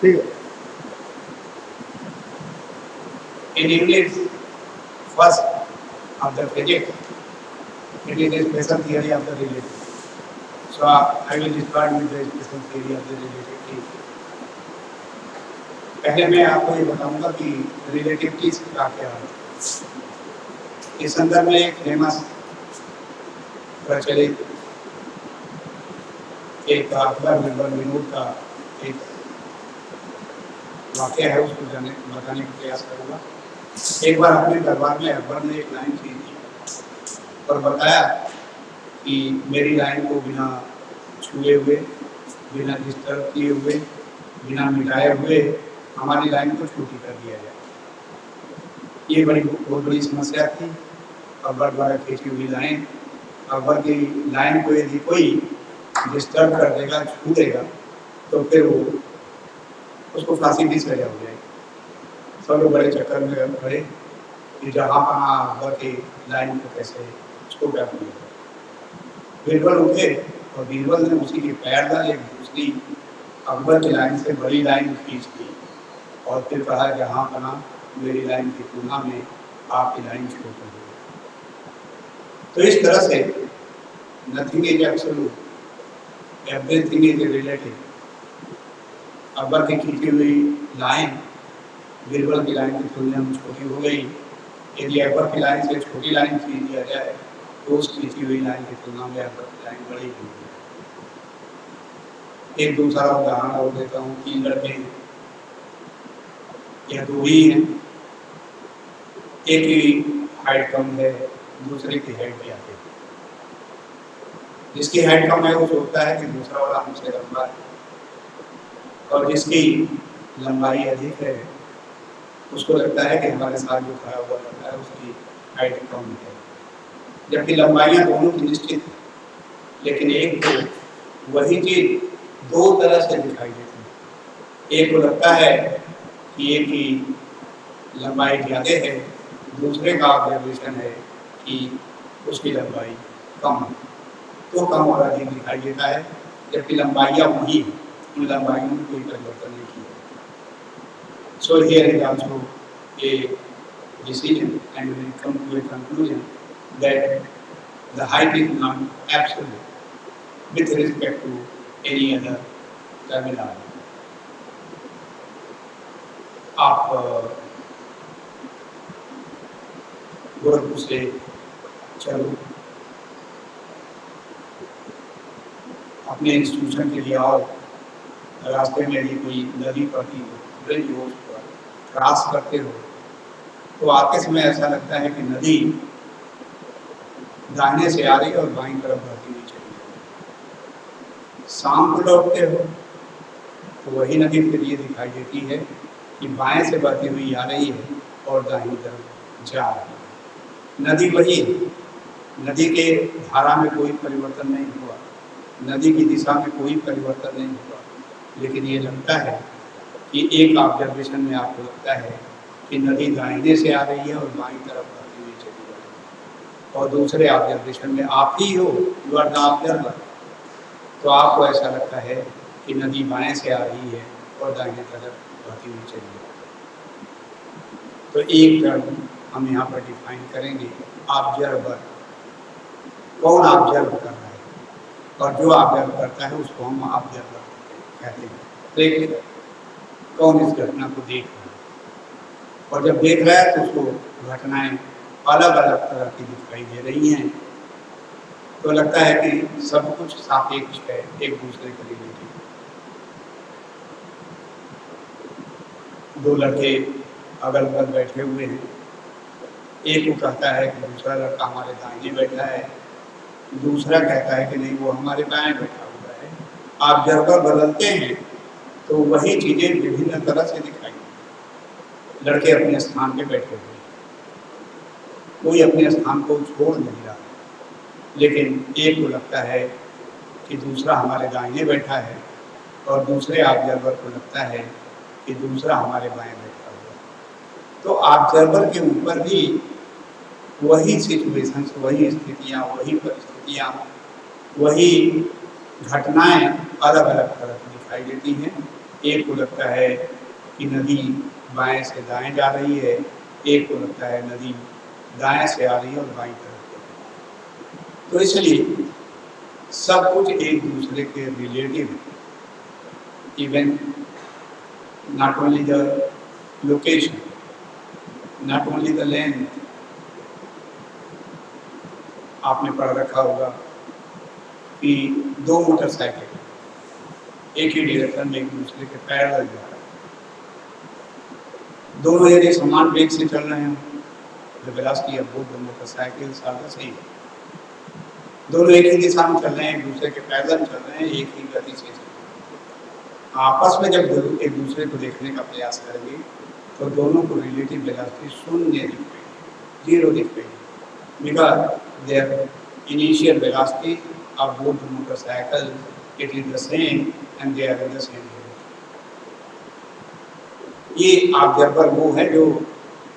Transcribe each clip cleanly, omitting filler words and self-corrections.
ठीक है। In English, first of the physics, it is a special theory of the relativity. So I will start with the special theory of the relativity. पहले मैं आपको ये बताऊंगा कि relativity का क्या है। इस संदर्भ में एक फेमस प्रचलित एक अकबर बिरबल विनोद का एक वाक्य है, उसको बताने का प्रयास करूंगा। एक बार अपने दरबार में अकबर ने एक लाइन खींच दी और बताया कि मेरी लाइन को बिना छुए हुए, बिना डिस्टर्ब किए हुए, बिना मिटाए हुए हमारी लाइन को छोटी कर दिया जाए। ये बहुत बड़ी समस्या थी। अकबर द्वारा खींची हुई लाइन, अकबर की लाइन को यदि कोई डिस्टर्ब कर देगा, छू देगा, तो फिर वो उसको फांसी की सजा हो जाएगी। सब लोग बड़े चक्कर में पड़े कि जहाँ कहाँ अकबर की लाइन को कैसे छोटा किया। बीरबल उठे और बीरबल ने उसी के पैर डाले, एक दूसरी अकबर की लाइन से बड़ी लाइन खींच दी और फिर कहा जहाँ कहाँ मेरी लाइन की तुलना में आपकी लाइन छोटी है। तो इस तरह से nothing is absolute, everything is relative. Akbar की खींची हुई लाइन बीरबल की लाइन की तुलना में छोटी हो गई। यदि अकबर की लाइन से छोटी लाइन खींच दिया जाए तो उस खींची हुई लाइन की तुलना में अकबर की लाइन बड़ी होगी। एक दूसरा उदाहरण और देता हूँ। 3 लड़के या 2 ही हैं, एक की हाइट कम है, दूसरे की हाइट ज्यादा है। जिसकी हाइट कम है वो सोचता है कि दूसरा वाला हमसे लंबा है, और जिसकी लंबाई अधिक है उसको लगता है कि हमारे साथ जो खड़ा हुआ लड़का है उसकी हाइट कम है। जबकि लंबाइयाँ दोनों की निश्चित है, लेकिन एक को वही चीज 2 तरह से दिखाई देती है। एक को लगता है कि एक की लंबाई ज़्यादा है, दूसरे का ऑब्जर्वेशन है कि उसकी लंबाई कम है, तो कम और अधिक दिखाई देता है, जबकि लंबाइयाँ वही हैं, उन लंबाइयों में कोई परिवर्तन नहीं किया। So here is also a decision, and we come to a conclusion that the height is not absolute with respect to any other terminology. आप गोरखपुर से चलो अपने इंस्टीट्यूशन के लिए आओ, रास्ते में यदि कोई नदी पड़ती हो, ब्रिज हो, उस पर क्रॉस करते हो, तो आते समय ऐसा लगता है कि नदी दाहिने से आ रही है और बाईं तरफ बहती हुई चली जाती है। शाम को लौटते हो तो वही नदी फिर ये दिखाई देती है कि बाएं से बहती हुई आ रही है और दाहिनी तरफ जा रही है। नदी वही है, नदी के धारा में कोई परिवर्तन नहीं हुआ, नदी की दिशा में कोई परिवर्तन नहीं हुआ, लेकिन ये लगता है कि एक ऑब्जर्वेशन में आपको लगता है कि नदी दाहिने से आ रही है और बाईं तरफ बहती हुई चली जा रही है, और दूसरे ऑब्जर्वेशन में आप ही हो, यू आर द ऑब्जर्वर, तो आपको ऐसा लगता है कि नदी बाएं से आ रही है और दाहिने तरफ बहती हुई चली जा रही है। तो एक टर्म हम यहाँ पर डिफाइन करेंगे, ऑब्जर्वर। कौन ऑब्जर्व कर रहा है, और जो ऑब्जर्व करता है उसको हम ऑब्जर्वर कहते हैं। देखिए कौन इस घटना को देख रहा है, और जब देख रहा है तो उसको घटनाएं अलग अलग तरह की दिखाई दे रही हैं, तो लगता है कि सब कुछ सापेक्ष है, एक दूसरे के रिलेटिव। 2 लड़के अगल बगल बैठे हुए हैं, एक को कहता है कि दूसरा लड़का हमारे दाहिने बैठा है, दूसरा कहता है कि नहीं वो हमारे बाएं बैठा हुआ है। ऑब्जर्वर बदलते हैं तो वही चीजें विभिन्न तरह से दिखाई देती। लड़के अपने स्थान पे बैठे हुए, कोई अपने स्थान को छोड़ नहीं रहा, लेकिन एक को लगता है कि दूसरा हमारे दाहिने बैठा है, और दूसरे ऑब्जर्वर को लगता है कि दूसरा हमारे बाएं बैठा हुआ है। तो ऑब्जर्वर के ऊपर भी वही सिचुएशंस, वही स्थितियाँ, वही परिस्थितियाँ, वही घटनाएं अलग अलग तरह की दिखाई देती हैं, एक को लगता है कि नदी बाएं से दाएं जा रही है, एक को लगता है नदी दाएं से आ रही है और बाईं तरफ। तो इसलिए सब कुछ एक दूसरे के रिलेटिव है। Even not only the location, not only the length। आपने पढ़ रखा होगा कि दो मोटरसाइकिल एक ही डायरेक्शन में एक दूसरे के पैरेलल जा रहे हैं, दोनों यदि समान वेग से चल रहे हैं, the velocity of both the motorcycles are the same। दोनों एक ही दिशा में चल रहे हैं, एक दूसरे के पैरेलल चल रहे हैं, एक ही गति से चल रहे हैं। आपस में जब एक दूसरे को देखने का प्रयास करेंगे तो दोनों को रिलेटिव वेलोसिटी शून्य दिख पाएगी, जीरो दिख पाएगी, because their initial velocity of both the motorcycle it is the same and they are in the same direction। ये ऑब्जर्वर वो है जो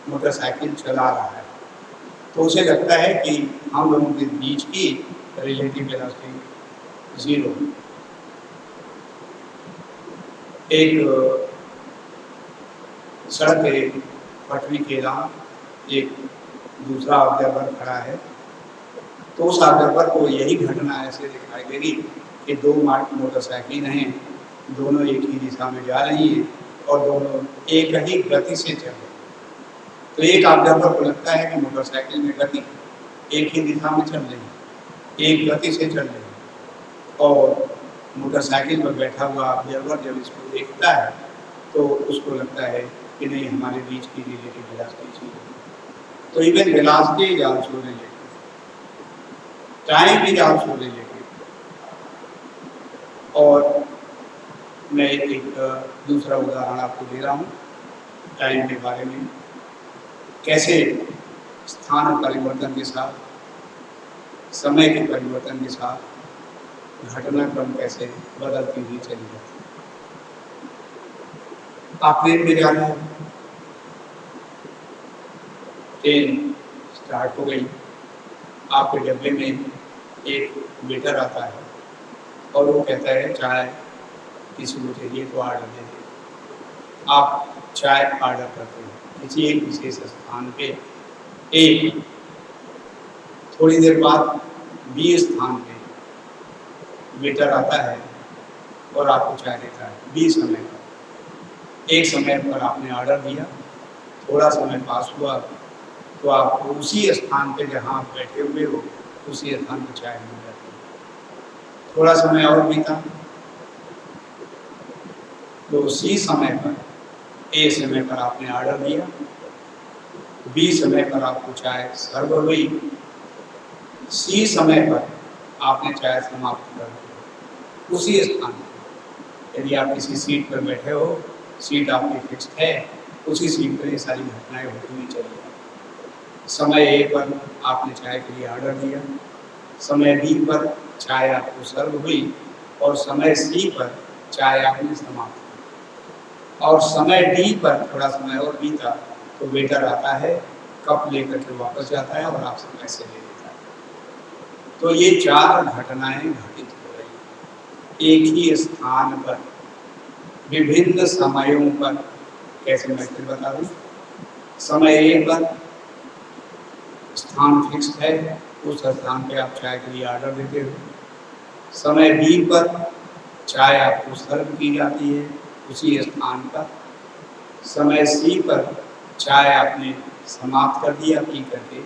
मोटरसाइकिल चला रहा है, तो उसे लगता है कि हम लोगों के बीच की रिलेटिव वेलोसिटी जीरो। एक सड़क पे पटरी के अलावा एक दूसरा ऑब्जर्वर खड़ा है, तो उस ऑब्जर्वर को यही घटना ऐसे दिखाई देगी कि दो मोटरसाइकिल हैं, दोनों एक ही दिशा में जा रही हैं और दोनों एक ही गति से चल रही हैं। तो एक ऑब्जर्वर को लगता है कि मोटरसाइकिल में गति एक ही दिशा में चल रही है, एक गति से चल रही है, और मोटरसाइकिल पर बैठा हुआ ऑब्जर्वर जब इसको देखता है तो उसको लगता है कि नहीं, हमारे बीच की रिलेटिव वेलोसिटी है। तो even velocity is also relative, time is also relative. और मैं एक दूसरा उदाहरण आपको दे रहा हूँ टाइम के बारे में, कैसे स्थान परिवर्तन के साथ, समय के परिवर्तन के साथ घटनाक्रम कैसे बदलती हुई चली जाती है। आप ट्रेन में जा रहे हैं, ट्रेन स्टार्ट हो गई, आपके डब्बे में एक वेटर आता है और वो कहता है चाय किसी को चाहिए तो ऑर्डर दे दें। आप चाय ऑर्डर करते हैं किसी एक विशेष स्थान पे, एक थोड़ी देर बाद बी स्थान पे वेटर आता है और आपको चाय देता है बी समय पर। एक समय पर आपने ऑर्डर दिया, थोड़ा समय पास हुआ तो आपको उसी स्थान पे जहाँ आप बैठे हुए हो उसी स्थान पर चाय मिल जाती है। थोड़ा समय और बीता तो उसी समय पर, ए समय पर आपने ऑर्डर दिया, बी समय पर आपको चाय सर्व हुई, सी समय पर आपने चाय समाप्त कर दी उसी स्थान पर। यदि आप किसी सीट पर बैठे हो, सीट आपकी फिक्स्ड है, उसी सीट पर ये सारी घटनाएं होती हुई चली। समय ए पर आपने चाय के लिए ऑर्डर दिया, समय बी पर चाय आपको सर्व हुई और समय सी पर चाय आपने समाप्त की, और समय डी पर थोड़ा समय और बीता तो वेटर आता है, कप लेकर के वापस जाता है और आपसे पैसे ले लेता है। तो ये चार घटनाएं घटित हो रही एक ही स्थान पर विभिन्न समयों पर। कैसे मैं फिर बता दूं, समय ए पर स्थान फिक्स है, उस स्थान पे आप चाय के लिए ऑर्डर देते हो। समय बी पर चाय आपको सर्व की जाती है उसी स्थान पर। समय सी पर चाय आपने समाप्त कर दिया पी करके,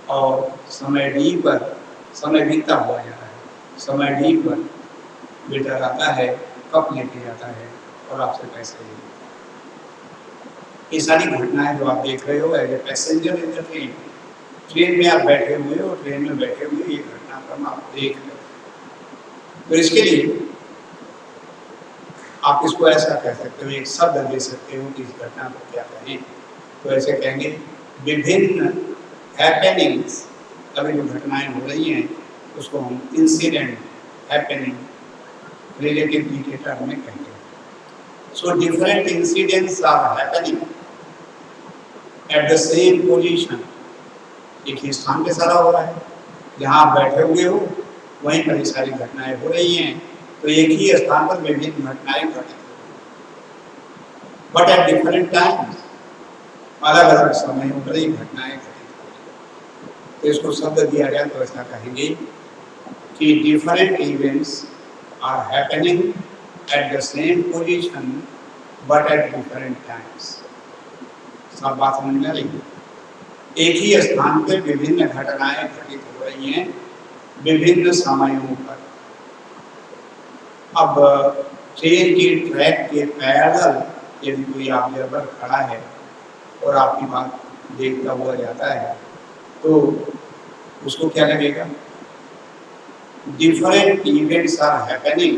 और समय डी पर समय बीता हुआ जा रहा है, समय डी पर वेटर आता है, कप लेके जाता है और आपसे पैसे ले लेता है। ये सारी घटनाएं जो आप देख रहे हो as a passenger in the train, train में आप बैठे हुए हो, ट्रेन में बैठे हुए ये घटनाक्रम आप देख रहे हो। तो इसके लिए आप इसको ऐसा कह सकते हो, एक शब्द दे सकते हो कि इस घटना को क्या कहें, तो ऐसे कहेंगे विभिन्न हैपनिंग्स। अभी जो घटनाएं हो रही हैं उसको हम इंसिडेंट, हैपनिंग रिलेटिव के टर्म में कहेंगे। So different incidents are happening at the same position. एक ही स्थान पे सारा हो रहा है, जहाँ आप बैठे हुए हो वहीं पर ये सारी घटनाएं हो रही हैं, तो एक ही स्थान पर विभिन्न घटनाएं घटित हो रही हैं। बट एट डिफरेंट टाइम्स, अलग अलग समयों पर ये घटनाएं घटित हो रही। तो इसको शब्द दिया जाए तो ऐसा कहेंगे कि different events are happening at the same position but at different times. सब बात समझ में आ रही है? एक ही स्थान पर विभिन्न घटनाएं घटित हो रही हैं विभिन्न समयों पर। अब ट्रेन की ट्रैक के पैरेलल यदि कोई ऑब्जर्वर खड़ा है और आपकी बात देखता हुआ जाता है तो उसको क्या लगेगा? डिफरेंट इवेंट्स आर हैपनिंग,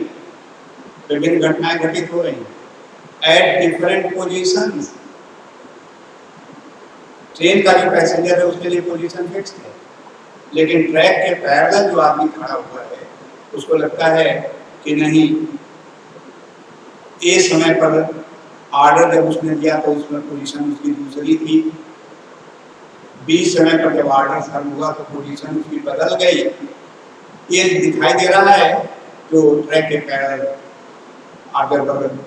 विभिन्न घटनाएं घटित हो रही हैं एट डिफरेंट पोजीशंस। ट्रेन का जो पैसेंजर है उसके लिए पोजीशन फिक्स है, लेकिन ट्रैक के पैरेलल जो आदमी खड़ा हुआ है उसको लगता है कि नहीं, ए समय पर ऑर्डर जब उसने दिया तो उसमें पोजीशन उसकी दूसरी थी, बी समय पर जब ऑर्डर सर्व हुआ तो पोजीशन उसकी बदल गई। ये दिखाई दे रहा है जो ट्रैक के पैरेलल आगे बगल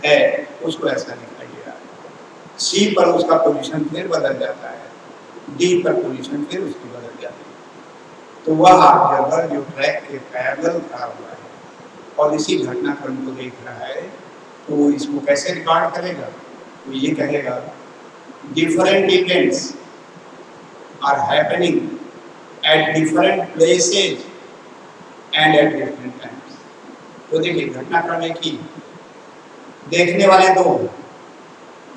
है उसको ऐसा दिखाई दे रहा है। सी पर उसका पोजीशन फिर बदल जाता है, डी पर पोजीशन फिर उसकी बदल जाती है। तो वह ऑब्जर्वर जो ट्रैक के पैरेलल खड़ा हुआ है और इसी घटनाक्रम को देख रहा है तो इसको कैसे रिकॉर्ड करेगा? तो ये कहेगा different events are happening at different places and at different times. तो देखिए घटनाक्रम एक ही, देखने वाले दो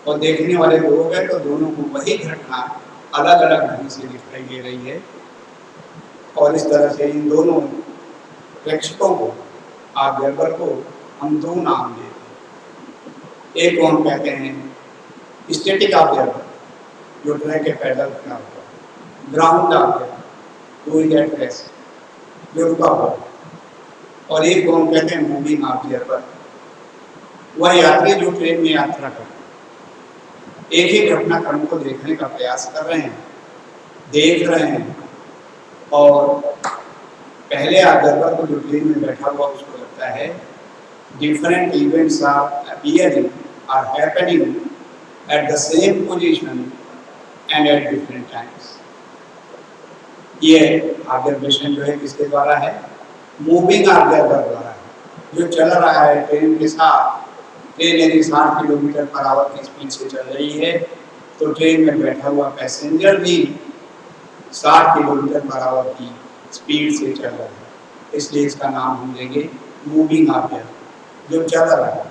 और देखने वाले दो हैं तो दोनों को वही घटना अलग अलग ढंग से दिखाई दे रही है। और इस तरह से इन दोनों प्रेक्षकों को, ऑब्जर्वर को हम दो नाम देते हैं। एक को हम कहते हैं स्टैटिक ऑब्जर्वर जो ट्रैक के पैदल खड़ा हुआ, ग्राउंड ऑब्जर्वर जो एट रेस्ट जो रुका हुआ, और एक को हम कहते हैं मूविंग ऑब्जर्वर वह यात्री जो ट्रेन में यात्रा कर एक ही घटनाक्रम को देखने का प्रयास कर रहे हैं, देख रहे हैं। और पहले ऑब्जर्वर को जो ट्रेन में बैठा हुआ उसको लगता है different events are appearing are happening at the same position and at different times. ये ऑब्जर्वेशन जो है किसके द्वारा है? मूविंग ऑब्जर्वर द्वारा है, जो चल रहा है ट्रेन के साथ। ट्रेन यदि 60 किलोमीटर पर आवर की स्पीड से चल रही है तो ट्रेन में बैठा हुआ पैसेंजर भी 60 किलोमीटर पर आवर की स्पीड से चल रहा है, इसलिए इसका नाम हम देंगे मूविंग ऑब्जर्वर जो चल रहा है।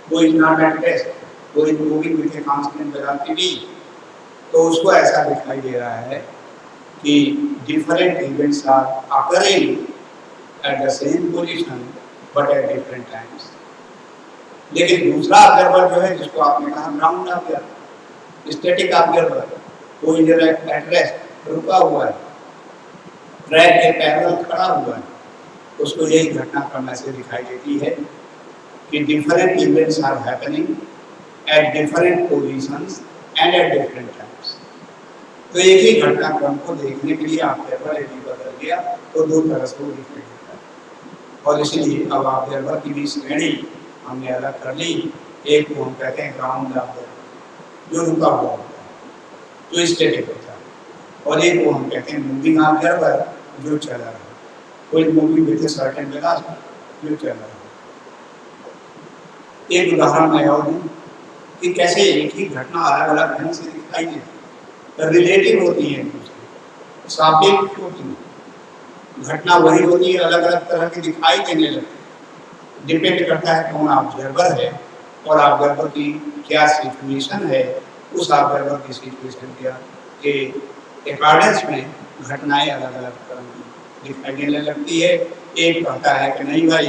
वो इज नॉट एट रेस्ट, वो is moving with a constant velocity. तो उसको ऐसा दिखाई दे रहा है कि different events are occurring at the same position but at different times. लेकिन दूसरा ऑब्जर्वर जो है जिसको आपने कहा ग्राउंड ऑब्जर्वर, स्टैटिक ऑब्जर्वर, वो इधर एट रेस्ट रुका हुआ है, ट्रैक के पैरेलल खड़ा हुआ है, उसको यही घटनाक्रम ऐसे दिखाई देती है कि different events are happening at different positions and at different times. तो एक ही घटनाक्रम को देखने के लिए ऑब्जर्वर यदि बदल गया तो दो तरह से वो दिखाई देता है। और इसीलिए अब ऑब्जर्वर की भी श्रेणी हमने अलग कर ली। एक को हम कहते हैं ग्राउंड ऑब्जर्वर जो रुका हुआ होता है, जो स्टैटिक होता है, और एक को हम कहते हैं मूविंग ऑब्जर्वर जो चल रहा है, कोई moving with a certain velocity जो चल रहा है। एक उदाहरण मैं और दूं कि कैसे एक ही घटना अलग अलग ढंग से दिखाई देती है, रिलेटिव होती है, एक दूसरे सापेक्ष होती है। घटना वही होती है, अलग अलग तरह की दिखाई देने लगती है। डिपेंड करता है कौन ऑब्जर्वर है और ऑब्जर्वर की क्या सिचुएशन है। उस ऑब्जर्वर की सिचुएशन के अकॉर्डिंग्स में घटनाएं अलग अलग तरह की दिखाई देने लगती है। एक कहता है कि नहीं भाई,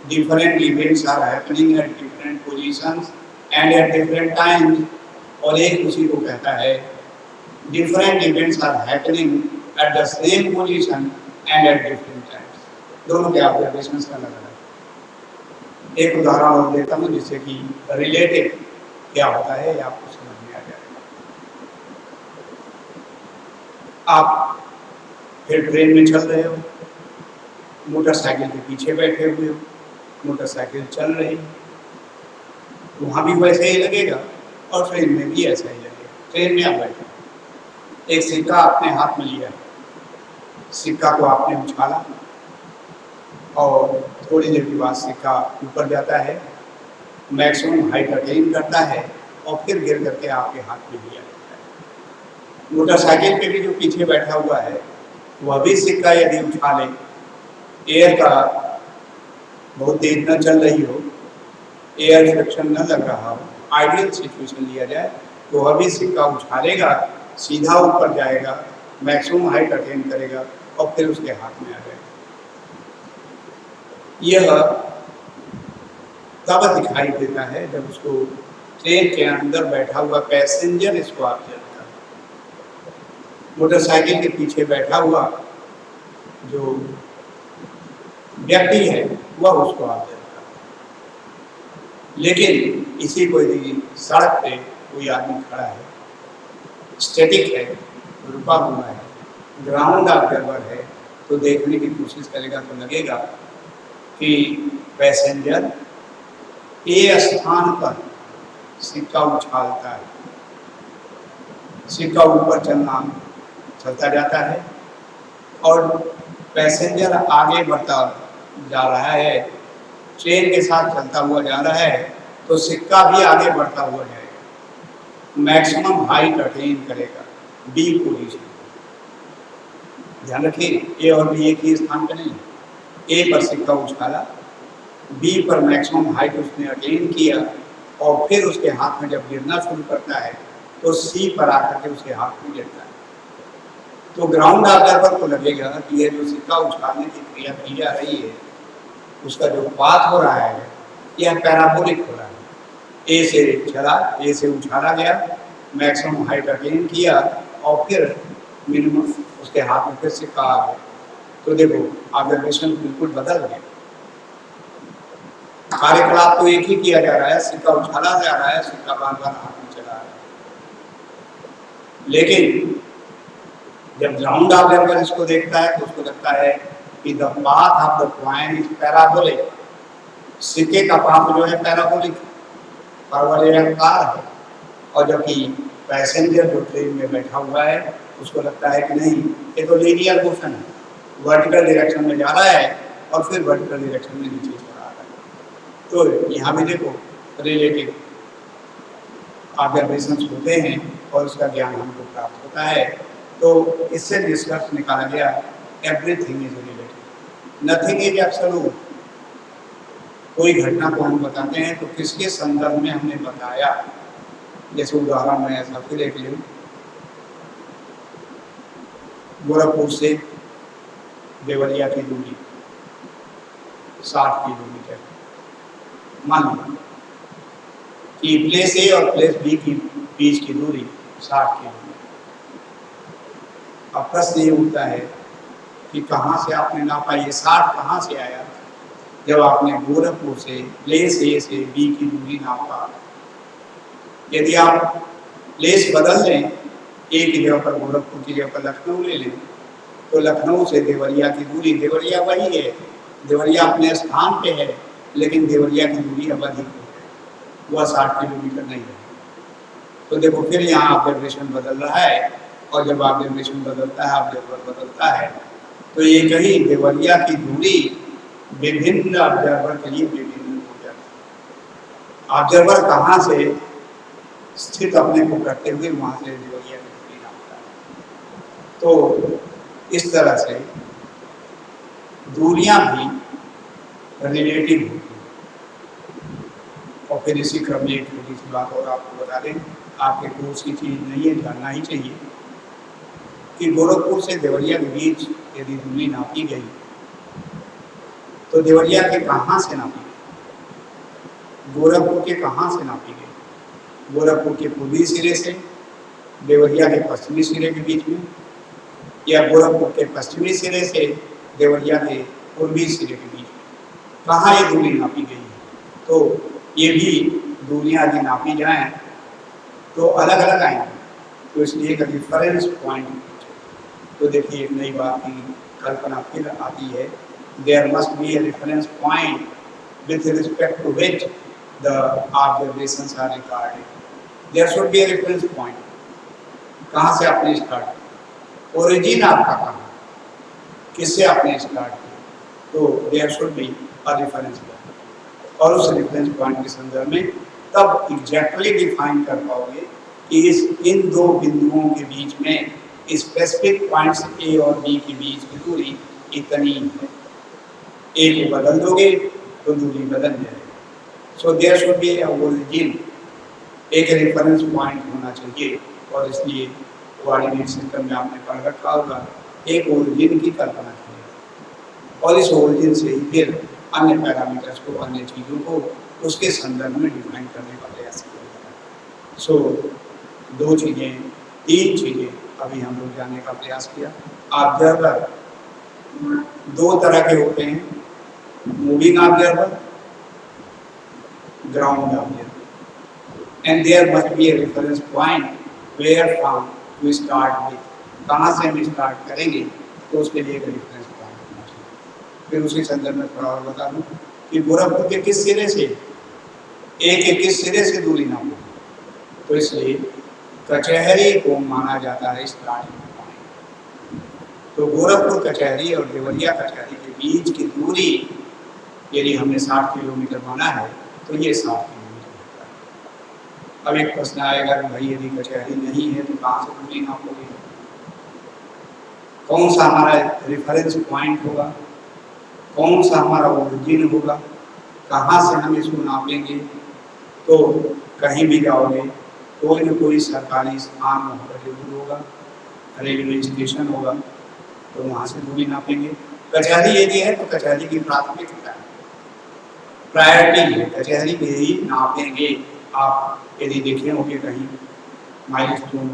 different events are happening at different positions and at different times, और एक उसी को कहता है different events are happening at the same position and at different times. दोनों के ऑब्जर्वेशंस का अलग अलग। एक उदाहरण और देता हूँ जिससे कि रिलेटिव क्या होता है ये आपको समझ में आ जाएगा। आप फिर ट्रेन में चल रहे हो, मोटरसाइकिल के पीछे बैठे हुए हो, मोटरसाइकिल चल रही, वहाँ भी वैसे ही लगेगा और ट्रेन में भी ऐसा ही लगेगा। ट्रेन में आप बैठे, एक सिक्का आपने हाथ में लिया, सिक्का को आपने उछाला और थोड़ी देर के बाद सिक्का ऊपर जाता है, मैक्सिमम हाइट अटेन करता है और फिर गिर करके आपके हाथ में लिया जाता है। मोटरसाइकिल पे भी जो पीछे बैठा हुआ है वह भी सिक्का यदि उछाले, एयर का बहुत तेज न चल रही हो, एयर फ्रिक्शन न लग रहा हो, आइडियल सिचुएशन लिया जाए तो वह भी सिक्का उछालेगा, सीधा ऊपर जाएगा, मैक्सिमम हाइट अटेन करेगा और फिर उसके हाथ में आ जाएगा। यह तब दिखाई देता है जब उसको ट्रेन के अंदर बैठा हुआ पैसेंजर इसको ऑब्जर्व करता है। मोटरसाइकिल के पीछे बैठा हुआ जो व्यक्ति है वह उसको ऑब्जर्व करता है। लेकिन इसी को यदि सड़क पे कोई आदमी खड़ा है, स्टैटिक है, रुका हुआ है, ग्राउंड ऑब्जर्वर है, तो देखने की कोशिश करेगा तो लगेगा कि पैसेंजर ए स्थान पर सिक्का उछालता है, सिक्का ऊपर चलता जाता है और पैसेंजर आगे बढ़ता जा रहा है, ट्रेन के साथ चलता हुआ जा रहा है, तो सिक्का भी आगे बढ़ता हुआ जाएगा, मैक्सिमम हाइट अटेन करेगा, बी पोजीशन। ध्यान रखिए, ए और बी एक ही स्थान पर नहीं, ए पर सिक्का उछाला, बी पर मैक्सिमम हाइट उसने अटेन किया और फिर उसके हाथ में जब गिरना शुरू करता है तो सी पर आकर के उसके हाथ में गिरता है। तो ग्राउंड ऑब्जर्वर को लगेगा कि ये जो सिक्का उछालने की क्रिया की जा रही है उसका जो पाथ हो रहा है यह पैराबोलिक हो रहा है। ए से चला, ए से उछाला गया, मैक्सिमम हाइट अटेन किया और फिर मिनिमम उसके हाथ में फिर सिक्का आ गया। तो देखो ऑब्जर्वेशन बिल्कुल बदल गया, कार्यकलाप तो एक ही किया जा रहा है, सिक्का उछाला जा रहा है, सिक्का बार बार हाथ में चला रहा है। लेकिन जब ग्राउंड ऑब्जर्वर इसको देखता है तो उसको लगता है कि the path of the coin is parabolic, सिक्के का पाथ जो है पैराबोलिक परवलयाकार है, और जबकि पैसेंजर जो ट्रेन में बैठा हुआ है उसको लगता है कि नहीं, ये तो लीनियर मोशन है, वर्टिकल डायरेक्शन में जा रहा है और फिर वर्टिकल डायरेक्शन में नीचे चला रहा है। तो यहाँ भी देखो रिलेटिव ऑब्जर्वेशंस होते हैं और उसका ज्ञान हमको प्राप्त होता है। तो इससे निष्कर्ष निकाला गया everything is relative, nothing is absolute. कोई घटना को हम बताते हैं तो किसके संदर्भ में हमने बताया, जैसे उदाहरण मैं ऐसा फिर एक लूँ, गोरखपुर से देवरिया की दूरी 60 किलोमीटर, मान लो कि प्लेस ए और प्लेस बी की बीच की दूरी 60 किलोमीटर। अब प्रश्न ये उठता है कि कहाँ से आपने नापा, ये 60 कहाँ से आया? जब आपने गोरखपुर से प्लेस ए से बी की दूरी नापा, यदि आप प्लेस बदल लें, ए की जगह पर गोरखपुर की जगह पर लखनऊ ले लें, तो लखनऊ से देवरिया की दूरी, देवरिया वही है, देवरिया अपने स्थान पे है, लेकिन देवरिया की दूरी अब अधिक है, वह 60 किलोमीटर नहीं है। तो देखो फिर यहाँ ऑब्जर्वेशन बदल रहा है, और जब ऑब्जर्वेशन बदलता है, ऑब्जर्वर बदलता है, तो ये कहीं देवरिया की दूरी विभिन्न ऑब्जर्वर के लिए विभिन्न हो जाती है। ऑब्जर्वर कहाँ से स्थित अपने को करते हुए वहाँ से देवरिया की दूरी नापता है। तो इस तरह से दूरियां भी रिलेटिव होती हैं। और फिर इसी क्रम में एक छोटी सी बात और आपको बता दें, आपके कोर्स की चीज़ नहीं है, जानना ही चाहिए कि गोरखपुर से देवरिया के बीच यदि दूरी नापी गई तो देवरिया के कहाँ से नापी गई, गोरखपुर के कहाँ से नापी गई? गोरखपुर के पूर्वी सिरे से देवरिया के पश्चिमी सिरे के बीच में, या गोरखपुर के पश्चिमी सिरे से देवरिया के पूर्वी सिरे के बीच में, कहाँ ये दूरी नापी गई है? तो ये भी दूरियां यदि नापी जाएं तो अलग अलग आएंगी, तो इसलिए एक रिफरेंस पॉइंट। तो देखिए एक नई बात की कल्पना फिर आती है, there must be a reference point with respect to which the observations are recorded. There should be a reference point. कहाँ से आपने स्टार्ट किया, ओरिजिन आपका कहाँ, किससे आपने स्टार्ट किया, तो there should be a reference point. और उस रेफरेंस पॉइंट के संदर्भ में तब एग्जैक्टली डिफाइन कर पाओगे कि इन दो बिंदुओं के बीच में स्पेसिफिक पॉइंट्स ए और बी के बीच की दूरी इतनी है। ए को बदल दोगे तो दूरी बदल जाएगी। So there should be a origin, एक रेफरेंस पॉइंट होना चाहिए। और इसलिए कोऑर्डिनेट सिस्टम में आपने पढ़ रखा होगा, एक ओरिजिन की कल्पना की और इस ओरिजिन से ही फिर अन्य पैरामीटर्स को, अन्य चीज़ों को उसके संदर्भ में डिफाइन करने का प्रयास किया जाता है। सो दो चीज़ें, तीन चीज़ें अभी हम लोग जानने का प्रयास किया। ऑब्जर्वर दो तरह के होते हैं, moving observer, ground observer, and there must be a reference point where from to start with, कहाँ से हम स्टार्ट करेंगे तो उसके लिए एक रेफरेंस पॉइंट होना चाहिए। फिर उसी संदर्भ में थोड़ा और बता दूँ कि गोरखपुर के किस सिरे से ए के किस सिरे से दूरी नापो, तो इसलिए कचहरी को माना जाता है स्टार्टिंग पॉइंट। तो गोरखपुर कचहरी और देवरिया कचहरी के बीच की दूरी यदि हमने 60 किलोमीटर माना है तो ये 60 किलोमीटर। अब एक प्रश्न आएगा कि भाई यदि कचहरी नहीं है तो कहाँ से दूरी नापोगे, कौन सा हमारा रेफरेंस पॉइंट होगा, कौन सा हमारा ओरिजिन होगा, कहाँ से हम इसको नापेंगे। तो कहीं भी जाओगे कोई न कोई सरकारी स्थान वहाँ पर जरूर होगा, रेलवे स्टेशन होगा, तो वहाँ से दूरी नापेंगे। कचहरी यदि है तो कचहरी की प्राथमिकता है, प्रायोरिटी है, कचहरी में ही नापेंगे। आप यदि देखे होंगे कहीं माइलस्टोन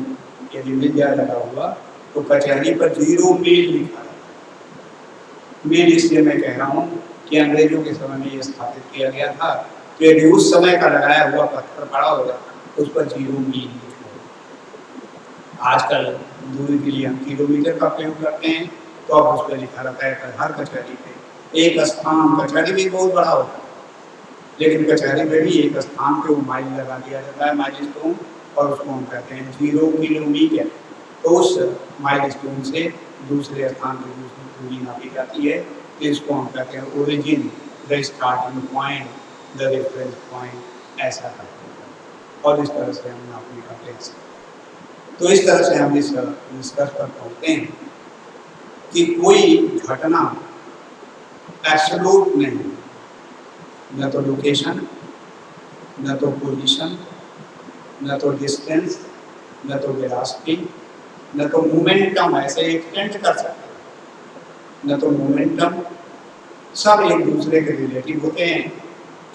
यदि मिल जाए लगा हुआ तो कचहरी पर 0 मील लिखा है। मील इसलिए मैं कह रहा हूँ कि अंग्रेजों के समय में ये स्थापित किया गया था, तो यदि उस समय का लगाया हुआ पत्थर पड़ा होगा उस पर 0 मील लिखा होगा। आजकल दूरी के लिए हम किलोमीटर का प्रयोग करते हैं, तो अब उस पर लिखा रहता है हर कचहरी पे एक स्थान। कचहरी भी बहुत बड़ा होता है लेकिन कचहरी में भी एक स्थान पे वो माइल लगा दिया जाता है, माइलस्टोन, और उसको हम कहते हैं 0 किलोमीटर। तो उस माइलस्टोन से दूसरे स्थान पर दूसरी दूरी नापी जाती है, तो इसको हम कहते हैं origin, the starting point, the reference point, ऐसा करते हैं। और इस तरह से हम नापने का प्रयास करते हैं। तो इस तरह से हम इस निष्कर्ष पर पहुँचते हैं कि कोई घटना एब्सोल्यूट नहीं, न तो लोकेशन, न तो पोजीशन, न तो डिस्टेंस, न तो वेलोसिटी, न तो मोमेंटम ऐसे एक्सटेंड कर सकते, न तो मोमेंटम, सब एक दूसरे के रिलेटिव होते हैं।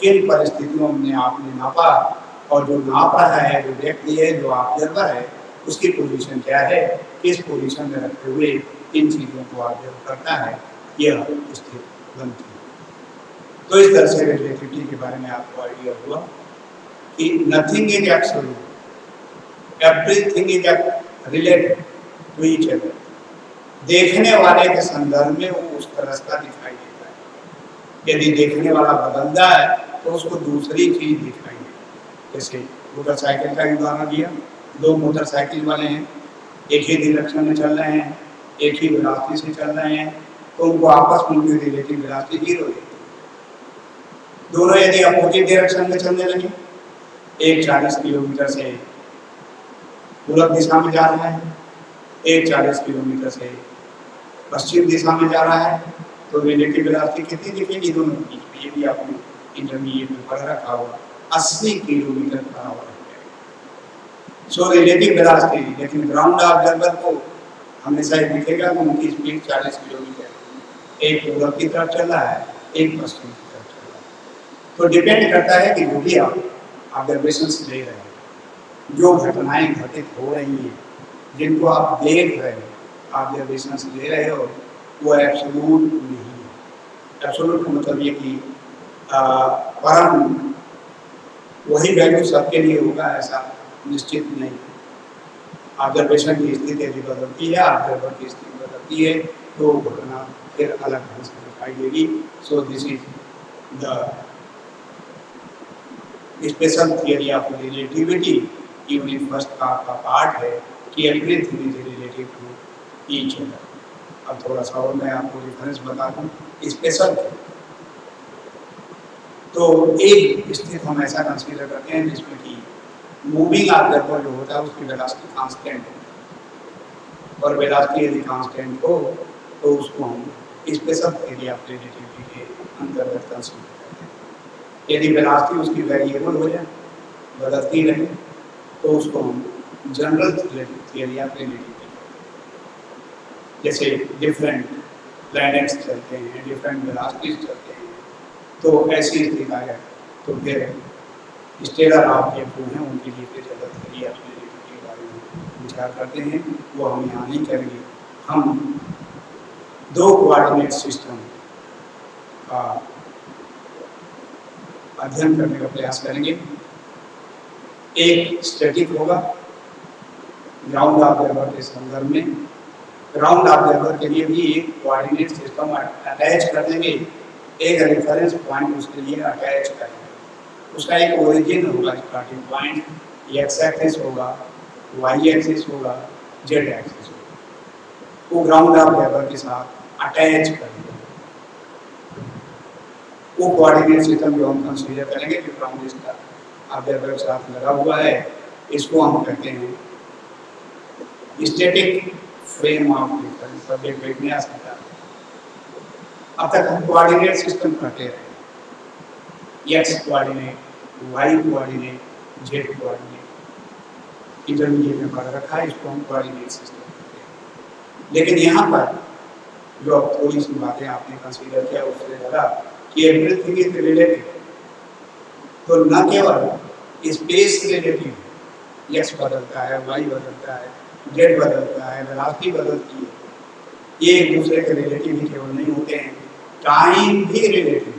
किन परिस्थितियों में आपने नापा और जो नाप रहा है, जो व्यक्ति है, जो ऑब्जर्वर है, उसकी पोजीशन क्या है, किस पोजीशन में रखते हुए इन चीज़ों को ऑब्जर्व करता है, यह स्थिति बनती है। तो इस तरह से रिलेटिविटी के बारे में आपको आइडिया हुआ कि nothing is absolute, everything is related to each other. देखने वाले के संदर्भ में वो उस तरह का दिखाई देता है। यदि देखने वाला बदलता है तो उसको दूसरी चीज दिखाई देती है। जैसे मोटरसाइकिल का उदाहरण दिया, दो मोटरसाइकिल वाले हैं, एक ही डायरेक्शन में चल रहे हैं, एक ही वेलोसिटी से चल रहे हैं, तो उनको आपस में उनकी रिलेटिव वेलोसिटी 0 है। दोनों यदि अपोजिट डायरेक्शन में चलने लगे, एक 40 किलोमीटर से पूर्व दिशा में जा रहा है, एक 40 किलोमीटर से पश्चिम दिशा में जा रहा है, तो रिलेटिव वेलोसिटी कितनी दिखेगी दोनों के बीच में? ये भी आपने इंटरमीडिएट में पढ़ रखा होगा, 80 किलोमीटर पर आवर है। सो रिलेटिव वेलोसिटी, लेकिन ग्राउंड ऑब्जर्वर को हमेशा ये दिखेगा कि उनकी स्पीड 40 किलोमीटर, एक पूर्व की तरफ चल रहा है, एक पश्चिम की तरफ चल रहा है। तो डिपेंड करता है कि जो भी आप ऑब्जर्वेशंस ले रहे हैं, जो घटनाएं घटित हो रही हैं, जिनको आप देख रहे हो, ऑब्जर्वेशंस ले रहे हो, वो एब्सोल्यूट नहीं है। एब्सोल्यूट का मतलब ये कि परम वही वैल्यू सबके लिए होगा ऐसा निश्चित नहीं। ऑब्जर्वेशन की स्थिति यदि बदलती है, ऑब्जर्वर की स्थिति बदलती है, तो घटना फिर अलग ढंग से दिखाई देगी। So this is the special theory of relativity unit first का पार्ट है कि everything is relative to each other. अब थोड़ा सा और मैं आपको डिफरेंस बता दूं। स्पेशल तो एक स्थिति हम ऐसा कंसीडर करते हैं जिसमें कि मूविंग ऑब्जेक्ट जो होता है उसकी वेलोसिटी कांस्टेंट है, और वेलोसिटी यदि कांस्टेंट हो तो उसको हम स्पेशल थियरी ऑफ रिलेटिविटी के अंतर्गत कंसीडर करते हैं। यदि वेलोसिटी उसकी वेरिएबल हो जाए, बदलती रहे, तो उसको हम जनरल थियरी ऑफ रिलेटिविटी, जैसे डिफरेंट प्लैनेट्स चलते हैं, डिफरेंट वेलोसिटीज चलते हैं, तो ऐसी स्थिति है तो फिर स्टेलर ऑब्जेक्ट जो हैं उनके लिए फिर जनरल थियरी ऑफ रिलेटिविटी के बारे में विचार करते हैं। वो हम यहाँ नहीं करेंगे। हम दो कोऑर्डिनेट सिस्टम का अध्ययन करने का प्रयास करेंगे। एक स्टैटिक होगा ग्राउंड ऑब्जर्वर के संदर्भ में। ग्राउंड ऑब्जर्वर के लिए भी एक कोऑर्डिनेट सिस्टम अटैच कर देंगे, एक रेफरेंस पॉइंट उसके लिए अटैच करेंगे। उसका एक ओरिजिन होगा, स्टार्टिंग पॉइंट, एक्स एक्सिस होगा, वाई एक्सिस होगा, जेड एक्सिस होगा। वो ग्राउंड ऑब्जर्वर के साथ अटैच करेंगे। वो कोऑर्डिनेट सिस्टम जो हम कंसीडर करेंगे जो ग्राउंड ऑब्जर्वर के साथ लगा हुआ है, इसको हम कहते हैं static frame of reference. Subject देखने आ सकता है। अब तक हम कोऑर्डिनेट सिस्टम कहते रहे, X coordinate, Y coordinate, Z coordinate, intermediate में पढ़ रखा है, इसको हम कोऑर्डिनेट सिस्टम कहते हैं। लेकिन यहाँ पर जो अब थोड़ी सी बातें आपने कंसीडर किया उससे लगा कि एवरीथिंग इज रिलेटिव। तो न केवल स्पेस रिलेटिव, एक्स बदलता है, वाई बदलता है, जेड बदलता है, वेलोसिटी बदलती है, ये एक दूसरे के रिलेटिव ही केवल नहीं होते हैं, टाइम भी रिलेटिव है।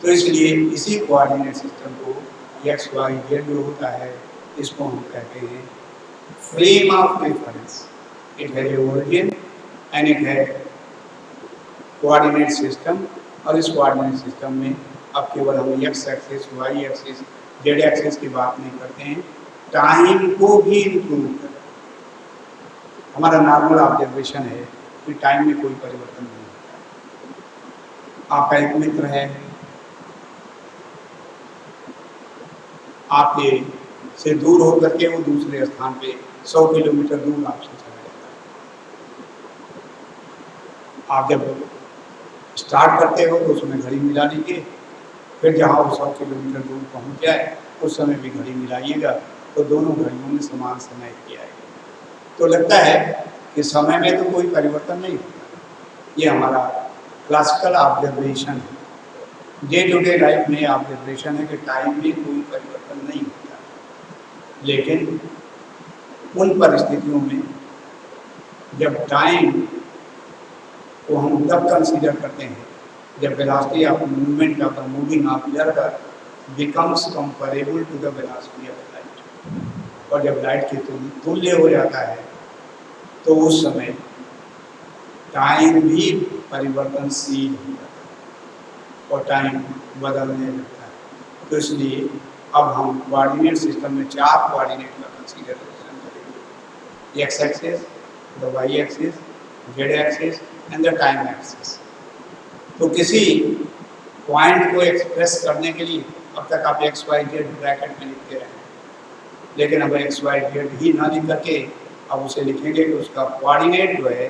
तो इसलिए इसी कोऑर्डिनेट सिस्टम को एक्स वाई जेड जो होता है, इसको हम कहते हैं frame of reference. It has a origin and it has coordinate system. और इस कोऑर्डिनेट सिस्टम में अब केवल हम X axis, Y axis, Z axis की बात नहीं करते हैं, टाइम को भी इंक्लूड करते हैं। हमारा नॉर्मल ऑब्जर्वेशन है कि टाइम में कोई परिवर्तन नहीं होता। आपका एक मित्र है, आपके से दूर होकर के वो दूसरे स्थान पे 100 किलोमीटर दूर आपसे चला जाता है। आप जब स्टार्ट करते हो तो उसमें घड़ी मिला लीजिए, फिर जहाँ वो 100 किलोमीटर दूर पहुँच जाए उस समय भी घड़ी मिलाइएगा, तो दोनों घड़ियों में समान समय किया है। तो लगता है कि समय में तो कोई परिवर्तन नहीं होता। ये हमारा क्लासिकल ऑब्जर्वेशन है, डे टू डे लाइफ में ऑब्जर्वेशन है कि टाइम में कोई परिवर्तन नहीं होता। लेकिन उन परिस्थितियों में जब टाइम को हम तब कंसीडर करते हैं जब velocity of movement of the moving observer becomes comparable to the velocity of light. और जब लाइट के तुल्य हो जाता है तो उस समय टाइम भी परिवर्तनशील हो जाता है और टाइम बदलने लगता है। तो इसलिए अब हम कोऑर्डिनेट सिस्टम में 4 कोऑर्डिनेट का कंसीडरेशन करेंगे, X axis, the Y axis, Z axis and the time axis. तो किसी पॉइंट को एक्सप्रेस करने के लिए अब तक आप एक्स वाई जेड ब्रैकेट में लिखते रहे, लेकिन अब एक्स वाई जेड ही ना लिख करके अब उसे लिखेंगे कि उसका कोऑर्डिनेट जो है,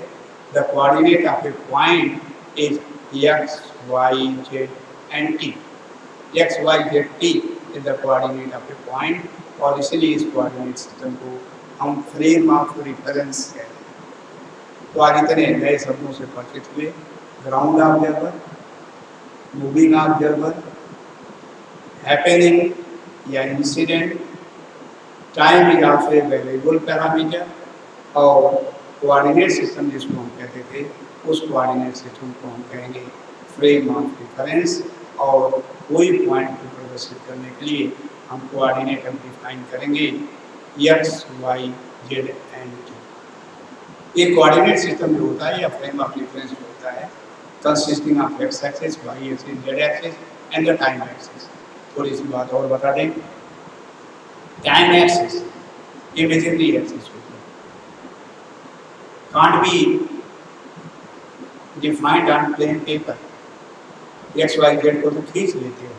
the coordinate of a point is X Y Z and T. X Y Z T is the coordinate of a point, और इसलिए इस कोऑर्डिनेट सिस्टम को हम फ्रेम ऑफ रेफरेंस कहते हैं। तो आज इतने नए शब्दों से परिचित हुए। Ground observer, moving observer, happening या incident, time is also a variable parameter, और कोऑर्डिनेट सिस्टम जिसको हम कहते थे उस कोऑर्डिनेट सिस्टम को हम कहेंगे फ्रेम ऑफ रेफरेंस। और कोई पॉइंट को प्रदर्शित करने के लिए हम कोऑर्डिनेट हम डिफाइन करेंगे X Y Z and T. ये कोऑर्डिनेट सिस्टम जो होता है या फ्रेम ऑफ रेफरेंस जो होता है, consisting of X axis, Y axis, Z axis and the time axis. थोड़ी सी बात और बता दें। टाइम एक्सिस इमेजिनरी एक्सिस होती है, can't be defined on plane paper. X Y Z को तो खींच लेते हो,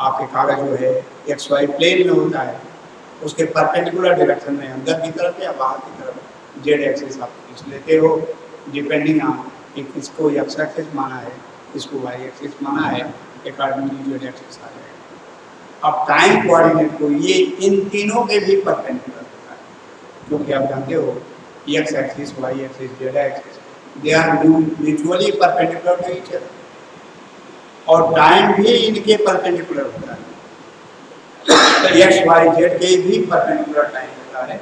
आपके कागज जो है एक्स वाई प्लेन में होता है, उसके परपेंडिकुलर डायरेक्शन में अंदर की तरफ या बाहर की तरफ जेड एक्सिस आप खींच लेते हो, डिपेंडिंग ऑन कि किसको एक्स एक्सिस माना है, किसको वाई एक्सिस माना है, अकॉर्डिंगली जेड एक्सिस आ जाएगा। अब टाइम कोऑर्डिनेट को ये इन तीनों के भी परपेंडिकुलर होता है, क्योंकि आप जानते हो X axis, Y axis, Z axis, they are mutually perpendicular to each other, और टाइम भी इनके परपेंडिकुलर होता है, तो एक्स वाई जेड के भी परपेंडिकुलर टाइम होता है।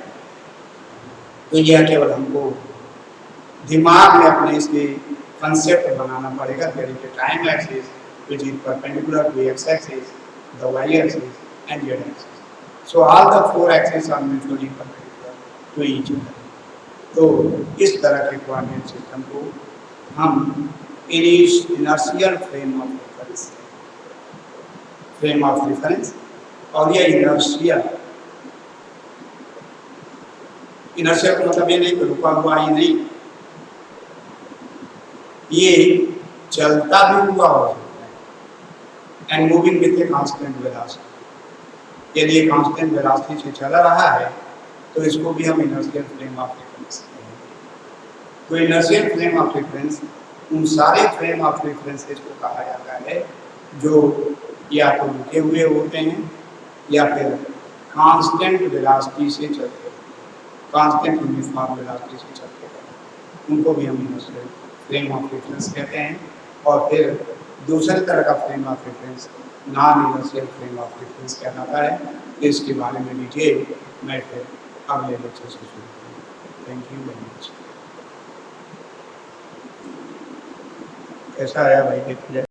तो यह केवल हमको दिमाग में अपने इसके कंसेप्ट बनाना पड़ेगा। There is a time axis which is perpendicular to X axis, the Y axis and Z axis. So all the four axis are mutually perpendicular to each other. तो इस तरह के कोऑर्डिनेट सिस्टम को हम inertial frame of reference, और यह inertial का मतलब ये नहीं कि रुका हुआ ही नहीं, ये चलता भी हुआ हो सकता है, and moving with A constant velocity. यदि कांस्टेंट वेलोसिटी से चला रहा है तो इसको भी हम इनर्शियल फ्रेम ऑफ रेफरेंस कहेंगे। तो इनर्शियल फ्रेम ऑफ रेफरेंस उन सारे फ्रेम ऑफ रेफरेंसेस को कहा जाता है जो या तो रुके हुए होते हैं या फिर कांस्टेंट वेलोसिटी से चलते हैं, कांस्टेंट यूनिफॉर्म वेलोसिटी से चलते हैं, उनको भी हम इनर्शियल फ्रेम ऑफ रेफरेंस कहते हैं। और फिर दूसरे तरह का frame of reference non inertial frame of reference कहलाता है। तो इसके बारे में डिटेल मैं फिर अगले लेक्चर से शुरू करूँगा। Thank you very much. कैसा आया भाई?